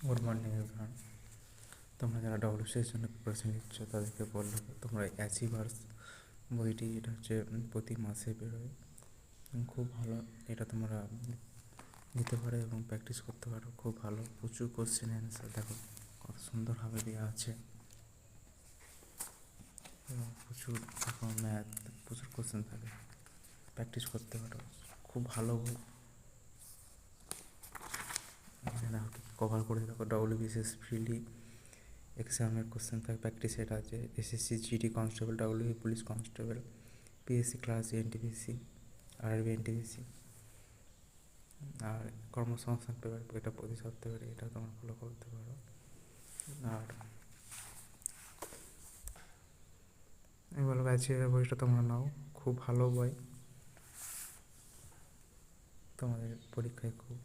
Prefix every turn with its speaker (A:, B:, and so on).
A: Good morning everyone. তোমরা যারা WBCS জন্য প্রিপারেশন নিচ্ছ তাদেরকে বললো তোমরা অ্যাচিভার্স বইটি, এটা হচ্ছে প্রতি মাসে বেরোয়, খুব ভালো। এটা তোমরা নিতে পারো এবং প্র্যাকটিস করতে পারো, খুব ভালো। প্রচুর কোশ্চেন অ্যান্সার দেখো কত সুন্দরভাবে দেওয়া আছে, এবং প্রচুর দেখো ম্যাথ, প্রচুর কোশ্চেন থাকে, প্র্যাকটিস করতে পারো, খুব ভালো বই। এখানে কভার করে দেখো ডব্লিউবিসিএস ফ্রিলি এক্সামের কোশ্চেন থাকে, প্র্যাকটিস সেট আছে। SSC GD constable, WB police constable, PSC class, NTPC, RRB, NTPC, আর কর্মসংস্থান পেপার এটা প্রতি সপ্তাহে, এটা তোমরা ফলো করতে পারো। আর আমি বলবো অ্যাচিভের বইটা তোমরা নাও, খুব ভালো বই, তোমাদের পরীক্ষায় খুব